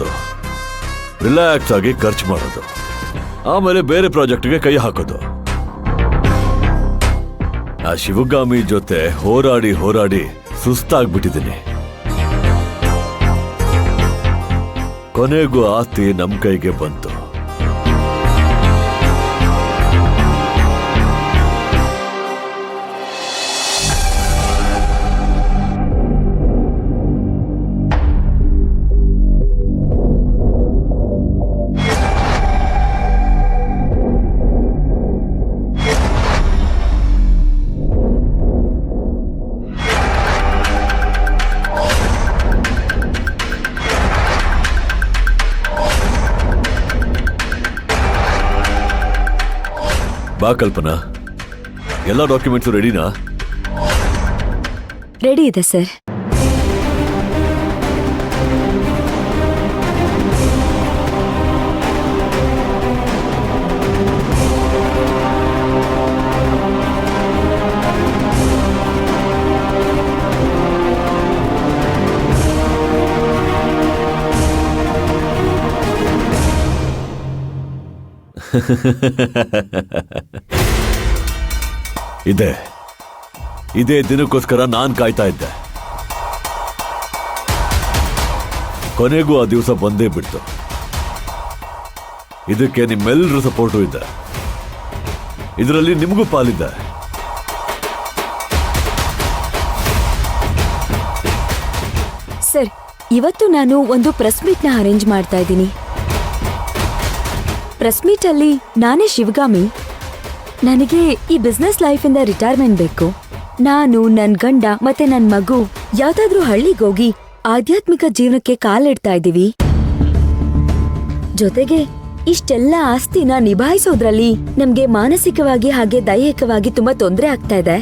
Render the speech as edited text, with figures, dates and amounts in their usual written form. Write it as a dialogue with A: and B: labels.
A: ಮಾಡೋದು, ರಿಲ್ಯಾಕ್ಸ್ ಆಗಿ ಖರ್ಚು ಮಾಡೋದು, ಆಮೇಲೆ ಬೇರೆ ಪ್ರಾಜೆಕ್ಟ್ಗೆ ಕೈ ಹಾಕೋದು. ಆ ಶಿವಗಾಮಿ ಜೊತೆ ಹೋರಾಡಿ ಹೋರಾಡಿ ಸುಸ್ತಾಗ್ಬಿಟ್ಟಿದ್ದೀನಿ. ಕೊನೆಗೂ ಆಸ್ತಿ ನಮ್ ಕೈಗೆ ಬಂತು. ಬಾ ಕಲ್ಪನಾ, ಎಲ್ಲ ಡಾಕ್ಯುಮೆಂಟ್ಸ್ ರೆಡಿನಾ?
B: ರೆಡಿ ಇದೆ ಸರ್.
A: ಇದೇ ದಿನಕ್ಕೋಸ್ಕರ ನಾನ್ ಕಾಯ್ತಾ ಇದ್ದೆ. ಕೊನೆಗೂ ಆ ದಿವಸ ಬಂದೇ ಬಿಡ್ತು. ಇದಕ್ಕೆ ನಿಮ್ಮೆಲ್ಲರ ಸಪೋರ್ಟು ಇದೆ, ಇದರಲ್ಲಿ ನಿಮಗೂ ಪಾಲಿದೆ.
B: ಸರ್, ಇವತ್ತು ನಾನು ಒಂದು ಪ್ರೆಸ್ ಮೀಟ್ ನ ಅರೇಂಜ್ ಮಾಡ್ತಾ ಇದ್ದೀನಿ. ಪ್ರೆಸ್ ಮೀಟ್ ಅಲ್ಲಿ ನಾನೇ ಶಿವಗಾಮಿ. ನನಗೆ ಈ ಬಿಸ್ನೆಸ್ ಲೈಫ್ ಇಂದ ರಿಟೈರ್ಮೆಂಟ್ ಬೇಕು. ನಾನು, ನನ್ ಗಂಡ ಮತ್ತೆ ನನ್ ಮಗು ಯಾವ್ದಾದ್ರೂ ಹಳ್ಳಿಗೋಗಿ ಆಧ್ಯಾತ್ಮಿಕ ಜೀವನಕ್ಕೆ ಕಾಲಿಡ್ತಾ ಇದ್ದೀವಿ. ಜೊತೆಗೆ ಇಷ್ಟೆಲ್ಲ ಆಸ್ತಿನ ನಿಭಾಯಿಸೋದ್ರಲ್ಲಿ ನಮ್ಗೆ ಮಾನಸಿಕವಾಗಿ ಹಾಗೆ ದೈಹಿಕವಾಗಿ ತುಂಬಾ ತೊಂದರೆ ಆಗ್ತಾ ಇದೆ.